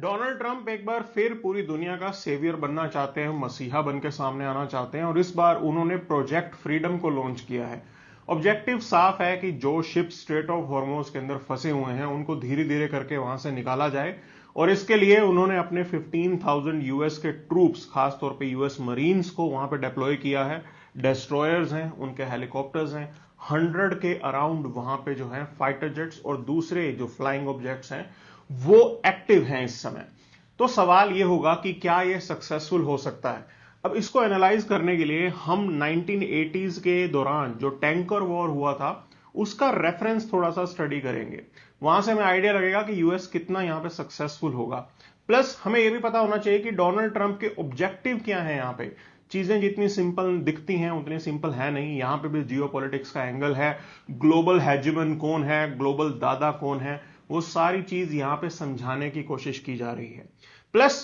Donald Trump एक बार फिर पूरी दुनिया का सेवियर बनना चाहते हैं, मसीहा बन के सामने आना चाहते हैं और इस बार उन्होंने प्रोजेक्ट फ्रीडम को लॉन्च किया है। ऑब्जेक्टिव साफ है कि जो शिप स्ट्रेट ऑफ हॉर्मुज के अंदर फंसे हुए हैं उनको धीरे धीरे करके वहां से निकाला जाए और इसके लिए उन्होंने अपने 15,000 यूएस के ट्रूप्स, खासतौर पे यूएस मरीन्स को वहां पे डिप्लॉय किया है। डेस्ट्रॉयर्स हैं, उनके हेलीकॉप्टर्स हैं, 100 के अराउंड वहां पे जो है फाइटर जेट्स और दूसरे जो फ्लाइंग ऑब्जेक्ट्स हैं वो एक्टिव हैं इस समय। तो सवाल यह होगा कि क्या यह सक्सेसफुल हो सकता है। अब इसको एनालाइज करने के लिए हम 1980s के दौरान जो टैंकर वॉर हुआ था उसका रेफरेंस थोड़ा सा स्टडी करेंगे। वहां से हमें आइडिया लगेगा कि यूएस कितना यहां पे सक्सेसफुल होगा। प्लस हमें यह भी पता होना चाहिए कि डोनाल्ड ट्रंप के ऑब्जेक्टिव क्या है। यहां पे चीजें जितनी सिंपल दिखती हैं उतनी सिंपल है नहीं। यहां पे भी जियोपॉलिटिक्स का एंगल है, ग्लोबल हेजेमन कौन है, ग्लोबल दादा कौन है, वो सारी चीज यहां पे समझाने की कोशिश की जा रही है। प्लस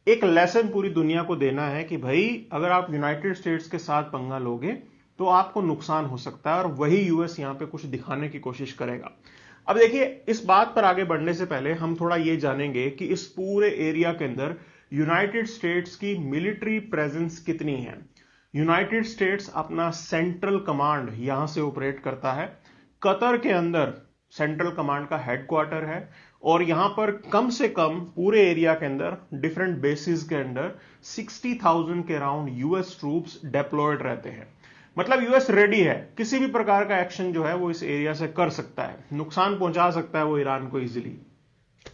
एक लेसन पूरी दुनिया को देना है कि भाई अगर आप यूनाइटेड स्टेट्स के साथ पंगा लोगे तो आपको नुकसान हो सकता है और वही यूएस यहां पे कुछ दिखाने की कोशिश करेगा। अब देखिए, इस बात पर आगे बढ़ने से पहले हम थोड़ा ये जानेंगे कि इस पूरे एरिया के अंदर यूनाइटेड स्टेट्स की मिलिट्री प्रेजेंस कितनी है। यूनाइटेड स्टेट्स अपना सेंट्रल कमांड यहां से ऑपरेट करता है। कतर के अंदर सेंट्रल कमांड का हेडक्वार्टर है और यहां पर कम से कम पूरे एरिया के अंदर डिफरेंट बेसिस के अंदर 60,000 के अराउंड यूएस ट्रूप्स डिप्लॉयड रहते हैं। मतलब यूएस रेडी है, किसी भी प्रकार का एक्शन जो है वो इस एरिया से कर सकता है, नुकसान पहुंचा सकता है वो ईरान को इजीली।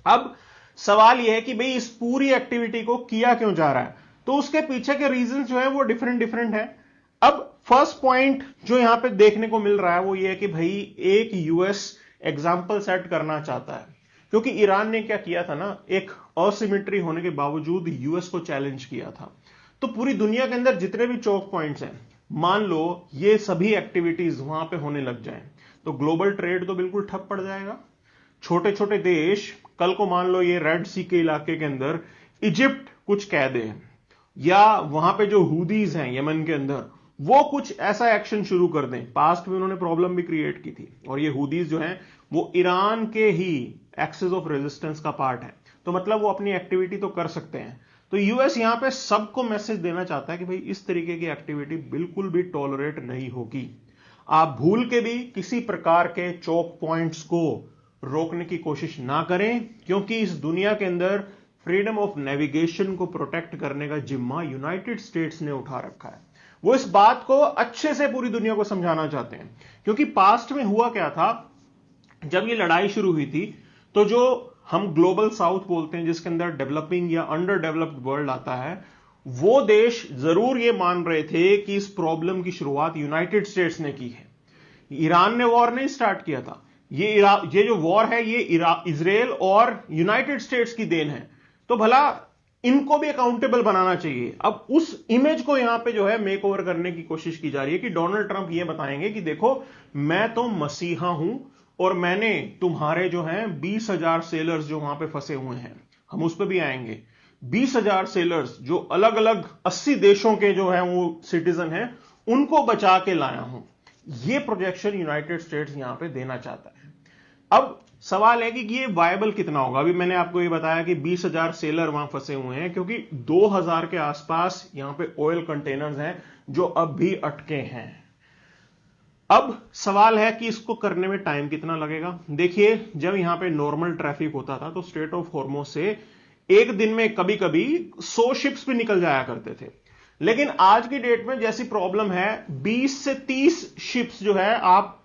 अब सवाल यह है कि भाई इस पूरी एक्टिविटी को किया क्यों जा रहा है, तो उसके पीछे के रीजन जो है वो डिफरेंट डिफरेंट है। अब फर्स्ट पॉइंट जो यहां पे देखने को मिल रहा है वो ये है कि भाई एक यूएस एग्जाम्पल सेट करना चाहता है, क्योंकि ईरान ने क्या किया था ना, एक असिमेट्री होने के बावजूद यूएस को चैलेंज किया था। तो पूरी दुनिया के अंदर जितने भी चौक पॉइंट्स हैं, मान लो ये सभी एक्टिविटीज वहां पे होने लग जाएं तो ग्लोबल ट्रेड तो बिल्कुल ठप पड़ जाएगा। छोटे छोटे देश, कल को मान लो ये रेड सी के इलाके के अंदर इजिप्ट कुछ कह दे, या वहां पे जो हुदीज हैं यमन के अंदर वो कुछ ऐसा एक्शन शुरू कर दें। पास्ट में उन्होंने प्रॉब्लम भी क्रिएट की थी और ये हुदीज जो हैं वो ईरान के ही एक्सेस ऑफ रेजिस्टेंस का पार्ट है, तो मतलब वो अपनी एक्टिविटी तो कर सकते हैं। तो यूएस यहां पे सबको मैसेज देना चाहता है कि भाई इस तरीके की एक्टिविटी बिल्कुल भी टॉलरेट नहीं होगी। आप भूल के भी किसी प्रकार के चौक पॉइंट्स को रोकने की कोशिश ना करें, क्योंकि इस दुनिया के अंदर फ्रीडम ऑफ नेविगेशन को प्रोटेक्ट करने का जिम्मा यूनाइटेड स्टेट्स ने उठा रखा है। वो इस बात को अच्छे से पूरी दुनिया को समझाना चाहते हैं, क्योंकि पास्ट में हुआ क्या था, जब ये लड़ाई शुरू हुई थी तो जो हम ग्लोबल साउथ बोलते हैं, जिसके अंदर डेवलपिंग या अंडर डेवलप्ड वर्ल्ड आता है, वो देश जरूर ये मान रहे थे कि इस प्रॉब्लम की शुरुआत यूनाइटेड स्टेट्स ने की है। ईरान ने वॉर नहीं स्टार्ट किया था, ये जो वॉर है ये इजराइल और यूनाइटेड स्टेट्स की देन है। तो भला इनको भी अकाउंटेबल बनाना चाहिए। अब उस इमेज को यहां पे जो है मेक ओवर करने की कोशिश की जा रही है कि डोनाल्ड ट्रंप ये बताएंगे कि देखो मैं तो मसीहा हूं और मैंने तुम्हारे जो हैं 20,000 सेलर्स जो वहां पे फंसे हुए हैं, हम उस पर भी आएंगे, 20,000 सेलर्स जो अलग अलग 80 देशों के जो हैं वो सिटीजन हैं, उनको बचा के लाया हूं। ये प्रोजेक्शन यूनाइटेड स्टेट्स यहां पे देना चाहता है। अब सवाल है कि ये वायबल कितना होगा। अभी मैंने आपको ये बताया कि 20,000 सेलर वहां फंसे हुए हैं, क्योंकि 2,000 के आसपास यहां पे ऑयल कंटेनर्स हैं जो अब भी अटके हैं। अब सवाल है कि इसको करने में टाइम कितना लगेगा। देखिए, जब यहां पे नॉर्मल ट्रैफिक होता था तो स्ट्रेट ऑफ हॉर्मुज से एक दिन में कभी कभी 100 शिप्स भी निकल जाया करते थे, लेकिन आज की डेट में जैसी प्रॉब्लम है, 20 से 30 शिप्स जो है आप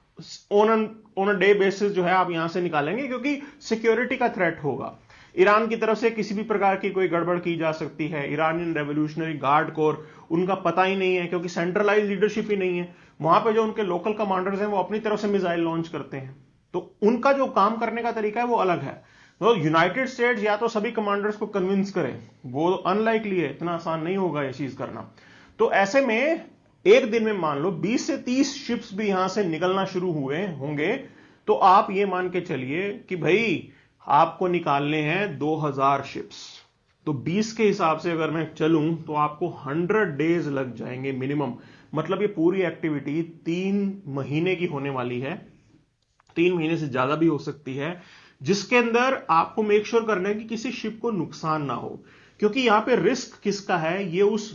ऑन अ डे बेसिस जो है आप यहां से निकालेंगे, क्योंकि सिक्योरिटी का थ्रेट होगा। ईरान की तरफ से किसी भी प्रकार की कोई गड़बड़ की जा सकती है। ईरानियन रेवोल्यूशनरी गार्ड कोर, उनका पता ही नहीं है, क्योंकि सेंट्रलाइज लीडरशिप ही नहीं है वहां पे। जो उनके लोकल कमांडर्स हैं वो अपनी तरफ से मिसाइल लॉन्च करते हैं, तो उनका जो काम करने का तरीका है वो अलग है। तो यूनाइटेड स्टेट्स या तो सभी कमांडर्स को कन्विंस करें, वो अनलाइकली है, इतना आसान नहीं होगा ये चीज करना। तो ऐसे में एक दिन में मान लो 20 से 30 शिप्स भी यहां से निकलना शुरू हुए होंगे, तो आप ये मान के चलिए कि भाई आपको निकालने हैं 2,000 शिप्स। तो 20 के हिसाब से अगर मैं चलूं तो आपको 100 डेज लग जाएंगे मिनिमम। मतलब ये पूरी एक्टिविटी 3 महीने की होने वाली है, 3 महीने से ज्यादा भी हो सकती है। जिसके अंदर आपको मेक श्योर करना है कि किसी शिप को नुकसान ना हो, क्योंकि यहां पे रिस्क किसका है, ये उस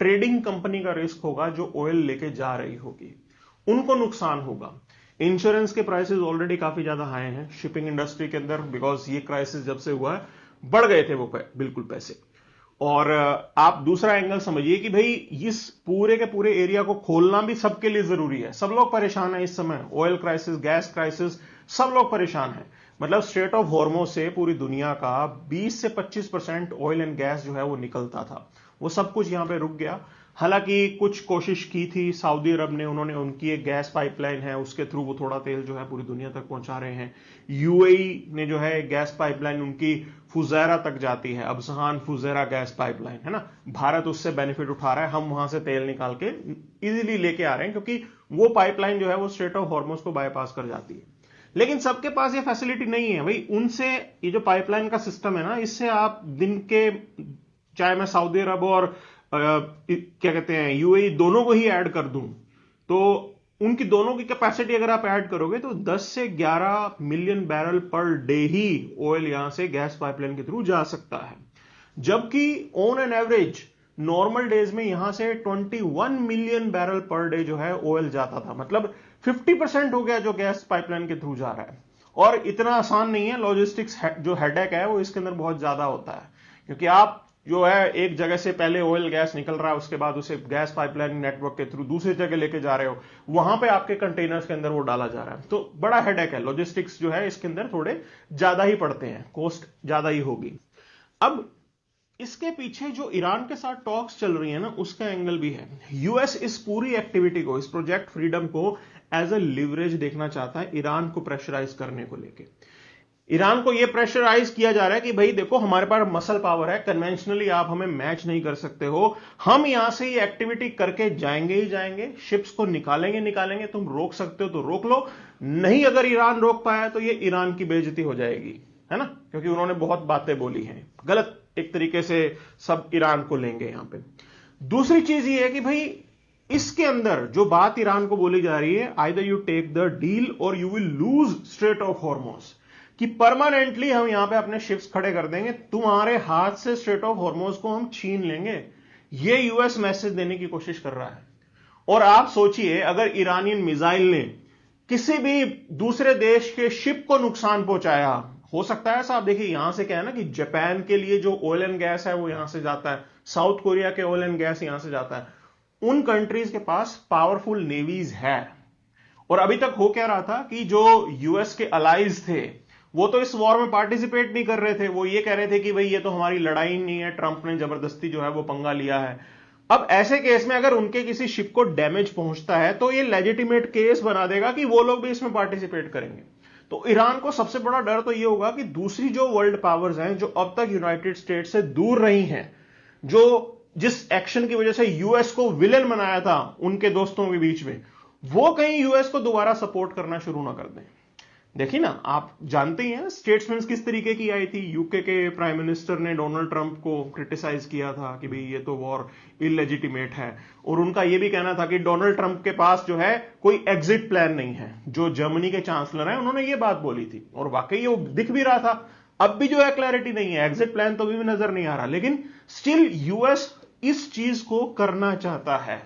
ट्रेडिंग कंपनी का रिस्क होगा जो ऑयल लेके जा रही होगी, उनको नुकसान होगा। इंश्योरेंस के प्राइसेस ऑलरेडी काफी ज्यादा हाई हैं शिपिंग इंडस्ट्री के अंदर, बिकॉज ये क्राइसिस जब से हुआ है बढ़ गए थे वो बिल्कुल पैसे। और आप दूसरा एंगल समझिए कि भाई इस पूरे के पूरे एरिया को खोलना भी सबके लिए जरूरी है। सब लोग परेशान हैं इस समय, ऑयल क्राइसिस, गैस क्राइसिस, सब लोग परेशान हैं। मतलब स्ट्रेट ऑफ हॉर्मोज से पूरी दुनिया का 20 से 25% ऑयल एंड गैस जो है वो निकलता था, वो सब कुछ यहां पे रुक गया। हालांकि कुछ कोशिश की थी सऊदी अरब ने, उन्होंने उनकी एक गैस पाइपलाइन है उसके थ्रू वो थोड़ा तेल जो है पूरी दुनिया तक पहुंचा रहे हैं। यूएई ने जो है गैस पाइपलाइन उनकी फुजैरा तक जाती है, अबसहान फुजैरा गैस पाइपलाइन है ना, भारत उससे बेनिफिट उठा रहा है, हम वहां से तेल निकाल के इजीली लेके आ रहे हैं क्योंकि वो पाइपलाइन जो है वो स्ट्रेट ऑफ हॉर्मोज को बाईपास कर जाती है। लेकिन सबके पास ये फैसिलिटी नहीं है भाई, उनसे ये जो पाइपलाइन का सिस्टम है ना, इससे आप दिन के, चाहे मैं सऊदी अरब और क्या कहते हैं यूएई दोनों को ही ऐड कर दूं, तो उनकी दोनों की कैपेसिटी अगर आप ऐड करोगे तो 10 से 11 मिलियन बैरल पर डे ही ऑयल यहां से गैस पाइपलाइन के थ्रू जा सकता है। जबकि on an average normal days में यहां से 21 मिलियन बैरल पर डे जो है ऑयल जाता था। मतलब 50% हो गया जो गैस पाइपलाइन के थ्रू जा रहा है। और इतना आसान नहीं है, लॉजिस्टिक्स जो हेडेक है वो इसके अंदर बहुत ज्यादा होता है, क्योंकि आप जो है एक जगह से पहले ऑयल गैस निकल रहा है, उसके बाद उसे गैस पाइपलाइन नेटवर्क के थ्रू दूसरी जगह लेके जा रहे हो, वहां पे आपके कंटेनर्स के अंदर वो डाला जा रहा है, तो बड़ा हेडेक है। लॉजिस्टिक्स जो है इसके अंदर थोड़े ज्यादा ही पड़ते हैं, कॉस्ट ज्यादा ही होगी। अब इसके पीछे जो ईरान के साथ टॉक्स चल रही है ना, उसका एंगल भी है। यूएस इस पूरी एक्टिविटी को, इस प्रोजेक्ट फ्रीडम को एज अ लिवरेज देखना चाहता है ईरान को प्रेशराइज करने को लेके। ईरान को यह प्रेशराइज किया जा रहा है कि भाई देखो हमारे पास मसल पावर है, कन्वेंशनली आप हमें मैच नहीं कर सकते हो, हम यहां से ये एक्टिविटी करके जाएंगे ही जाएंगे, शिप्स को निकालेंगे, तुम रोक सकते हो तो रोक लो, नहीं अगर ईरान रोक पाया तो ये ईरान की बेइज्जती हो जाएगी, है ना, क्योंकि उन्होंने बहुत बातें बोली हैं गलत, एक तरीके से सब ईरान को लेंगे यहां पे। दूसरी चीज ये है कि भाई इसके अंदर जो बात ईरान को बोली जा रही है, either you take the deal or you will lose Strait of Hormuz, कि परमानेंटली हम यहां पे अपने शिप्स खड़े कर देंगे, तुम्हारे हाथ से स्ट्रेट ऑफ हॉर्मोज को हम छीन लेंगे। ये यूएस मैसेज देने की कोशिश कर रहा है। और आप सोचिए अगर ईरानियन मिसाइल ने किसी भी दूसरे देश के शिप को नुकसान पहुंचाया, हो सकता है साहब, देखिए यहां से क्या है ना कि जापान के लिए जो ऑयल एंड गैस है वो यहां से जाता है, साउथ कोरिया के ऑयल एंड गैस यहां से जाता है, उन कंट्रीज के पास पावरफुल नेवीज है। और अभी तक हो क्या रहा था कि जो यूएस के अलाइज थे वो तो इस वॉर में पार्टिसिपेट नहीं कर रहे थे, वो ये कह रहे थे कि भाई ये तो हमारी लड़ाई नहीं है, ट्रंप ने जबरदस्ती जो है वो पंगा लिया है। अब ऐसे केस में अगर उनके किसी शिप को डैमेज पहुंचता है तो ये लेजिटिमेट केस बना देगा कि वो लोग भी इसमें पार्टिसिपेट करेंगे। तो ईरान को सबसे बड़ा डर तो ये होगा कि दूसरी जो वर्ल्ड पावर्स हैं जो अब तक यूनाइटेड स्टेट्स से दूर रही हैं, जो जिस एक्शन की वजह से यूएस को विलेन बनाया था उनके दोस्तों के बीच में, वो कहीं यूएस को दोबारा सपोर्ट करना शुरू ना कर दें। देखिए ना, आप जानते ही हैं स्टेट्समेंट्स किस तरीके की आई थी। यूके के प्राइम मिनिस्टर ने डोनाल्ड ट्रंप को क्रिटिसाइज किया था कि भाई ये तो वॉर इलेजिटिमेट है, और उनका ये भी कहना था कि डोनाल्ड ट्रंप के पास जो है कोई एग्जिट प्लान नहीं है। जो जर्मनी के चांसलर हैं उन्होंने ये बात बोली थी, और वाकई वो दिख भी रहा था। अब भी जो है क्लैरिटी नहीं है, एग्जिट प्लान तो भी नजर नहीं आ रहा, लेकिन स्टिल यूएस इस चीज को करना चाहता है,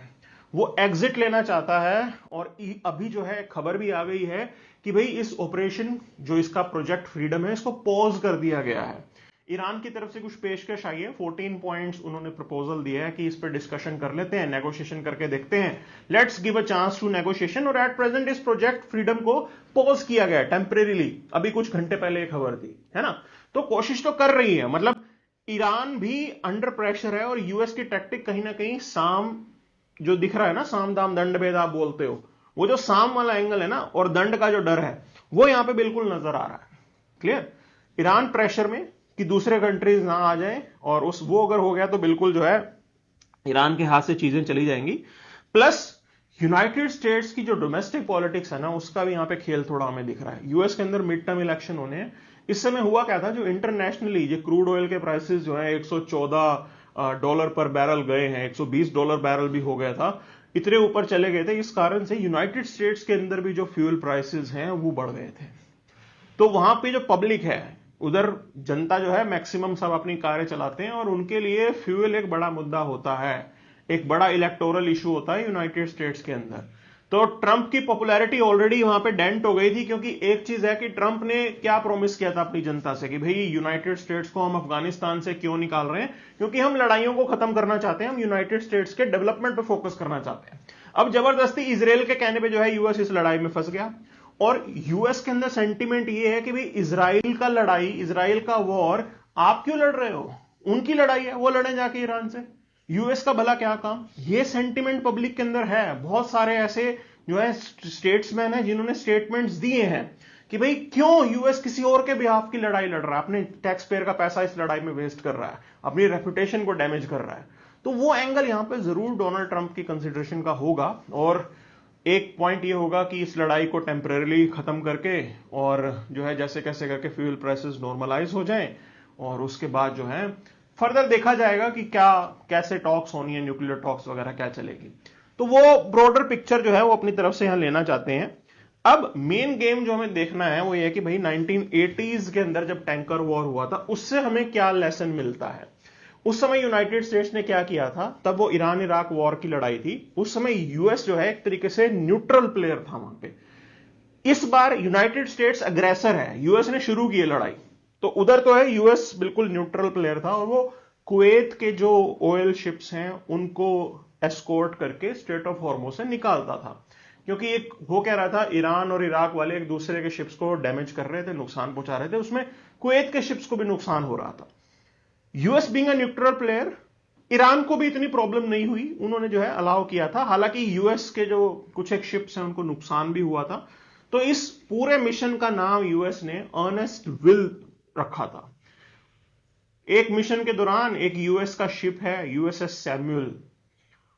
वो एग्जिट लेना चाहता है। और अभी जो है खबर भी आ गई है कि भाई इस ऑपरेशन जो इसका प्रोजेक्ट फ्रीडम है इसको पॉज कर दिया गया है। ईरान की तरफ से कुछ पेशकश आई है, 14 पॉइंट्स उन्होंने प्रपोजल दिया है कि इस पर डिस्कशन कर लेते हैं, नेगोशिएशन करके देखते हैं, let's give a chance to negotiation. और एट प्रेजेंट इस प्रोजेक्ट फ्रीडम को पॉज किया गया टेम्परेरीली, अभी कुछ घंटे पहले एक खबर थी, है ना। तो कोशिश तो कर रही है, मतलब ईरान भी अंडर प्रेशर है, और यूएस की टैक्टिक कहीं ना कहीं साम जो दिख रहा है ना, साम दाम दंड भेद आप बोलते हो, वो जो साम वाला एंगल है ना, और दंड का जो डर है वो यहां पे बिल्कुल नजर आ रहा है। क्लियर, ईरान प्रेशर में कि दूसरे कंट्रीज ना आ जाएं, और उस वो अगर हो गया तो बिल्कुल जो है ईरान के हाथ से चीजें चली जाएंगी। प्लस यूनाइटेड स्टेट्स की जो डोमेस्टिक पॉलिटिक्स है ना, उसका भी यहां पे खेल थोड़ा हमें दिख रहा है। यूएस के अंदर मिड टर्म इलेक्शन होने हैं, इस समय हुआ क्या था, जो इंटरनेशनली ये क्रूड ऑयल के प्राइसेस जो है $114 पर बैरल गए हैं, $120 बैरल भी हो गया था, इतने ऊपर चले गए थे। इस कारण से यूनाइटेड स्टेट्स के अंदर भी जो फ्यूल प्राइसेस हैं वो बढ़ गए थे। तो वहां पे जो पब्लिक है, उधर जनता जो है मैक्सिमम सब अपनी कारें चलाते हैं और उनके लिए फ्यूल एक बड़ा मुद्दा होता है, एक बड़ा इलेक्टोरल इशू होता है यूनाइटेड स्टेट्स के अंदर। तो ट्रंप की पॉपुलैरिटी ऑलरेडी वहां पे डेंट हो गई थी, क्योंकि एक चीज है कि ट्रंप ने क्या प्रॉमिस किया था अपनी जनता से कि भाई यूनाइटेड स्टेट्स को हम अफगानिस्तान से क्यों निकाल रहे हैं, क्योंकि हम लड़ाइयों को खत्म करना चाहते हैं, हम यूनाइटेड स्टेट्स के डेवलपमेंट पे फोकस करना चाहते हैं। अब जबरदस्ती इजराइल के कहने पे जो है यूएस इस लड़ाई में फंस गया, और यूएस के अंदर सेंटीमेंट ये है कि भाई इजराइल का लड़ाई, इजराइल का वॉर आप क्यों लड़ रहे हो, उनकी लड़ाई है, वो लड़े जाके ईरान से, यूएस का भला क्या काम। ये सेंटीमेंट पब्लिक के अंदर है। बहुत सारे ऐसे जो है स्टेट्समैन है जिन्होंने स्टेटमेंट्स दिए हैं कि भाई क्यों यूएस किसी और के बिहाफ की लड़ाई लड़ रहा है, अपने टैक्स पेयर का पैसा इस लड़ाई में वेस्ट कर रहा है, अपनी रेपुटेशन को डैमेज कर रहा है। तो वो एंगल यहां पे जरूर डोनाल्ड ट्रंप की कंसिडरेशन का होगा, और एक पॉइंट ये होगा कि इस लड़ाई को टेम्परेरी खत्म करके और जो है जैसे कैसे करके फ्यूल प्राइसेस नॉर्मलाइज हो जाएं, और उसके बाद जो है फर्दर देखा जाएगा कि क्या कैसे टॉक्स होनी है, न्यूक्लियर टॉक्स वगैरह क्या चलेगी। तो वो ब्रॉडर पिक्चर जो है वो अपनी तरफ से यहां लेना चाहते हैं। अब मेन गेम जो हमें देखना है वो ये है कि भाई 1980s के अंदर जब टैंकर वॉर हुआ था उससे हमें क्या लेसन मिलता है। उस समय यूनाइटेड स्टेट्स ने क्या किया था, तब वो ईरान इराक वॉर की लड़ाई थी, उस समय यूएस जो है एक तरीके से न्यूट्रल प्लेयर था वहां पे। इस बार यूनाइटेड स्टेट्स अग्रेसर है, यूएस ने शुरू की लड़ाई, तो उधर तो है यूएस बिल्कुल न्यूट्रल प्लेयर था, और वो कुवैत के जो ऑयल शिप्स हैं उनको एस्कॉर्ट करके स्ट्रेट ऑफ हॉर्मुज से निकालता था, क्योंकि एक हो क्या रहा था, ईरान और इराक वाले एक दूसरे के शिप्स को डैमेज कर रहे थे, नुकसान पहुंचा रहे थे, उसमें कुवैत के शिप्स को भी नुकसान हो रहा था। US being a neutral player, Iran को भी इतनी प्रॉब्लम नहीं हुई, उन्होंने जो है अलाउ किया था, हालांकि यूएस के जो कुछ एक शिप्स हैं उनको नुकसान भी हुआ था। तो इस पूरे मिशन का नाम यूएस ने अर्नेस्ट विल रखा था। एक मिशन के दौरान एक यूएस का शिप है यूएसएस सैमुअल,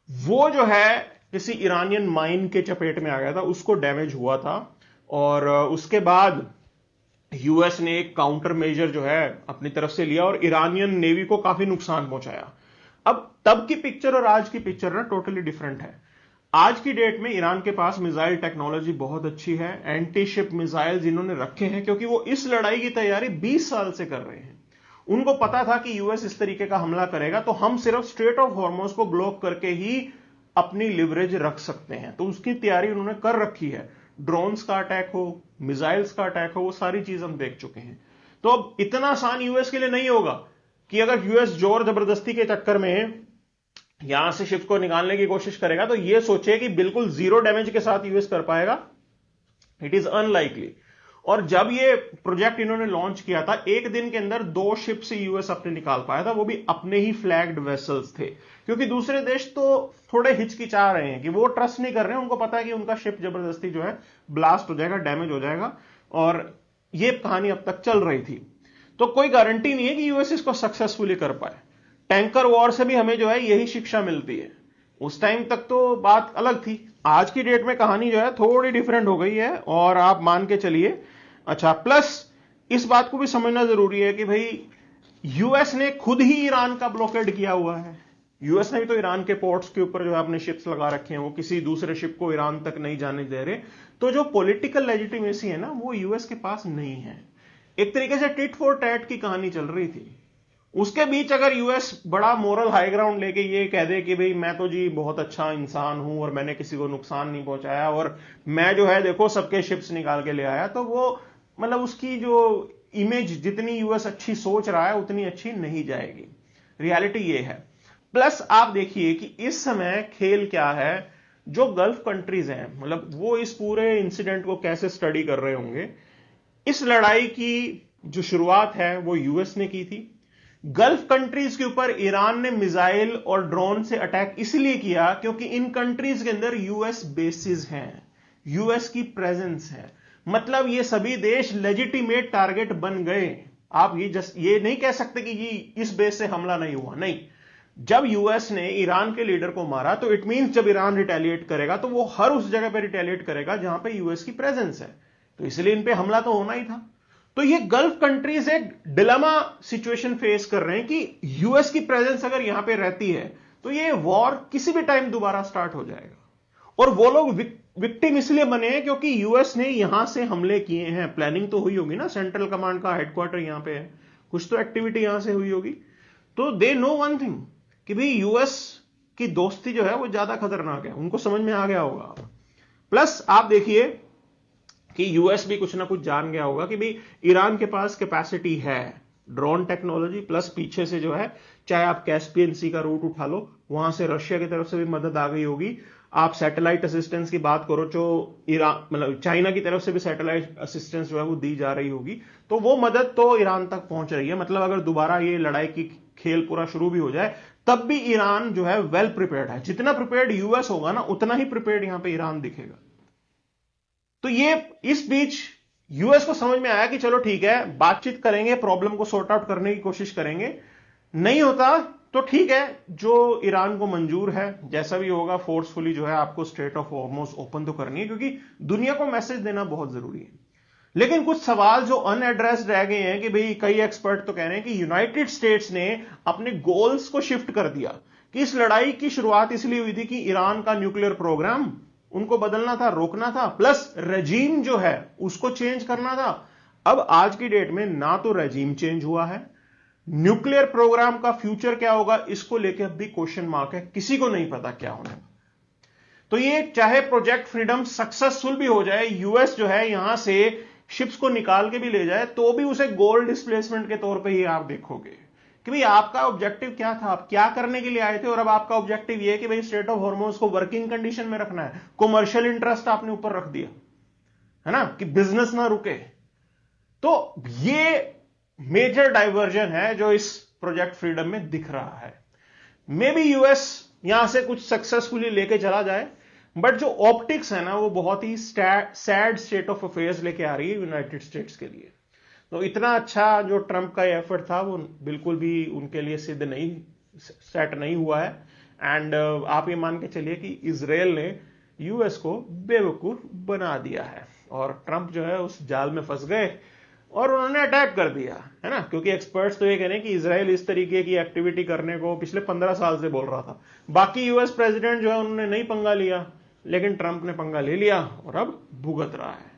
वो जो है किसी ईरानियन माइन के चपेट में आ गया था, उसको डैमेज हुआ था, और उसके बाद यूएस ने एक काउंटर मेजर जो है अपनी तरफ से लिया और ईरानियन नेवी को काफी नुकसान पहुंचाया। अब तब की पिक्चर और आज की पिक्चर ना टोटली डिफरेंट है। आज की डेट में ईरान के पास मिसाइल टेक्नोलॉजी बहुत अच्छी है, एंटी शिप मिसाइल्स इन्होंने रखे हैं, क्योंकि वो इस लड़ाई की तैयारी 20 साल से कर रहे हैं। उनको पता था कि यूएस इस तरीके का हमला करेगा तो हम सिर्फ स्ट्रेट ऑफ हॉर्मुज को ब्लॉक करके ही अपनी लिवरेज रख सकते हैं, तो उसकी तैयारी उन्होंने कर रखी है। ड्रोन्स का अटैक हो, मिसाइल्स का अटैक हो, वो सारी चीज हम देख चुके हैं। तो अब इतना आसान यूएस के लिए नहीं होगा कि अगर यूएस जोर जबरदस्ती के चक्कर में यहां से शिप्स को निकालने की कोशिश करेगा तो यह सोचे कि बिल्कुल जीरो डैमेज के साथ यूएस कर पाएगा, इट इज अनलाइकली। और जब ये प्रोजेक्ट इन्होंने लॉन्च किया था, एक दिन के अंदर 2 शिप से यूएस अपने निकाल पाया था, वो भी अपने ही फ्लैग्ड वेसल्स थे, क्योंकि दूसरे देश तो थोड़े हिचकिचा रहे हैं कि वो ट्रस्ट नहीं कर रहे हैं, उनको पता है कि उनका शिप जबरदस्ती जो है ब्लास्ट हो जाएगा, डैमेज हो जाएगा, और ये कहानी अब तक चल रही थी। तो कोई गारंटी नहीं है कि यूएस इसको सक्सेसफुली कर पाए। टैंकर वॉर से भी हमें जो है यही शिक्षा मिलती है। उस टाइम तक तो बात अलग थी, आज की डेट में कहानी जो है थोड़ी डिफरेंट हो गई है, और आप मान के चलिए। अच्छा, प्लस इस बात को भी समझना जरूरी है कि भाई यूएस ने खुद ही ईरान का ब्लॉकेड किया हुआ है। यूएस ने भी तो ईरान के पोर्ट्स के ऊपर जो है अपने शिप्स लगा रखे हैं, वो किसी दूसरे शिप को ईरान तक नहीं जाने दे रहे। तो जो पॉलिटिकल लेजिटिमेसी है ना, वो यूएस के पास नहीं है। एक तरीके से टिट फॉर टैट की कहानी चल रही थी। उसके बीच अगर यूएस बड़ा मोरल हाई ग्राउंड लेके ये कह दे कि भाई मैं तो जी बहुत अच्छा इंसान हूं और मैंने किसी को नुकसान नहीं पहुंचाया, और मैं जो है देखो सबके शिप्स निकाल के ले आया, तो वो मतलब उसकी जो इमेज जितनी यूएस अच्छी सोच रहा है उतनी अच्छी नहीं जाएगी। रियलिटी ये है। प्लस आप देखिए कि इस समय खेल क्या है, जो गल्फ कंट्रीज हैं, मतलब वो इस पूरे इंसिडेंट को कैसे स्टडी कर रहे होंगे। इस लड़ाई की जो शुरुआत है वो यूएस ने की थी। गल्फ कंट्रीज के ऊपर ईरान ने मिसाइल और ड्रोन से अटैक इसलिए किया क्योंकि इन कंट्रीज के अंदर यूएस बेसिस हैं, यूएस की प्रेजेंस है। मतलब ये सभी देश लेजिटिमेट टारगेट बन गए। आप ये नहीं कह सकते कि ये इस बेस से हमला नहीं हुआ, नहीं। जब यूएस ने ईरान के लीडर को मारा तो इट मींस जब ईरान रिटेलिएट करेगा तो वो हर उस जगह पर रिटेलिएट करेगा जहां पे यूएस की प्रेजेंस है, तो इसलिए इन पे हमला तो होना ही था। तो ये गल्फ कंट्रीज एक डिलेमा सिचुएशन फेस कर रहे हैं कि यूएस की प्रेजेंस अगर यहां पे रहती है तो ये वॉर किसी भी टाइम दोबारा स्टार्ट हो जाएगा, और वो लोग विक्टिम इसलिए बने हैं क्योंकि यूएस ने यहां से हमले किए हैं। प्लानिंग तो हुई होगी ना, सेंट्रल कमांड का हेडक्वार्टर यहां पे है, कुछ तो एक्टिविटी यहां से हुई होगी। तो दे नो वन थिंग कि भाई यूएस की दोस्ती जो है वो ज्यादा खतरनाक है, उनको समझ में आ गया होगा। प्लस आप देखिए कि यूएस भी कुछ ना कुछ जान गया होगा कि भाई ईरान के पास कैपेसिटी है, ड्रोन टेक्नोलॉजी, प्लस पीछे से जो है, चाहे आप कैस्पियन सी का रूट उठा लो, वहां से रशिया की तरफ से भी मदद आ गई होगी। आप सैटेलाइट असिस्टेंस की बात करो, जो ईरान मतलब चाइना की तरफ से भी सैटेलाइट असिस्टेंस जो है वो दी जा रही होगी, तो वो मदद तो ईरान तक पहुंच रही है। मतलब अगर दोबारा ये लड़ाई की खेल पूरा शुरू भी हो जाए, तब भी ईरान जो है वेल प्रिपेयर्ड है। जितना प्रिपेयर्ड यूएस होगा ना, उतना ही प्रिपेयर्ड यहां पे ईरान दिखेगा। तो ये इस बीच यूएस को समझ में आया कि चलो ठीक है, बातचीत करेंगे, प्रॉब्लम को सॉर्ट आउट करने की कोशिश करेंगे, नहीं होता तो ठीक है, जो ईरान को मंजूर है जैसा भी होगा, फोर्सफुली जो है आपको स्ट्रेट ऑफ हॉर्मुज ओपन तो करनी है, क्योंकि दुनिया को मैसेज देना बहुत जरूरी है। लेकिन कुछ सवाल जो अनएड्रेस्ड रह गए हैं कि भाई, कई एक्सपर्ट तो कह रहे हैं कि यूनाइटेड स्टेट्स ने अपने गोल्स को शिफ्ट कर दिया, कि इस लड़ाई की शुरुआत इसलिए हुई थी कि ईरान का न्यूक्लियर प्रोग्राम उनको बदलना था, रोकना था, प्लस रेजीम जो है उसको चेंज करना था। अब आज की डेट में ना तो रेजीम चेंज हुआ है, न्यूक्लियर प्रोग्राम का फ्यूचर क्या होगा इसको लेकर अब भी क्वेश्चन मार्क है, किसी को नहीं पता क्या होने। तो ये चाहे प्रोजेक्ट फ्रीडम सक्सेसफुल भी हो जाए, यूएस जो है यहां से शिप्स को निकाल के भी ले जाए, तो भी उसे गोल्ड डिस्प्लेसमेंट के तौर पे ही आप देखोगे कि भाई आपका ऑब्जेक्टिव क्या था, आप क्या करने के लिए आए थे। और अब आपका ऑब्जेक्टिव ये है कि भाई स्ट्रेट ऑफ हॉर्मुज को वर्किंग कंडीशन में रखना है, कमर्शियल इंटरेस्ट आपने ऊपर रख दिया है ना, कि बिजनेस ना रुके। तो ये मेजर डाइवर्जन है जो इस प्रोजेक्ट फ्रीडम में दिख रहा है। मे बी यूएस यहां से कुछ सक्सेसफुली लेके चला जाए, बट जो ऑप्टिक्स है ना, वो बहुत ही सैड स्टेट ऑफ अफेयर्स लेके आ रही है यूनाइटेड स्टेट्स के लिए। तो इतना अच्छा जो ट्रंप का एफर्ट था, वो बिल्कुल भी उनके लिए सिद्ध नहीं, सेट नहीं हुआ है। एंड आप ये मान के चलिए कि इजराइल ने यूएस को बेवकूफ बना दिया है, और ट्रंप जो है उस जाल में फंस गए और उन्होंने अटैक कर दिया है ना। क्योंकि एक्सपर्ट्स तो ये कह रहे हैं कि इजराइल इस तरीके की एक्टिविटी करने को पिछले 15 साल से बोल रहा था। बाकी यूएस प्रेसिडेंट जो है उन्होंने नहीं पंगा लिया, लेकिन ट्रंप ने पंगा ले लिया और अब भुगत रहा है।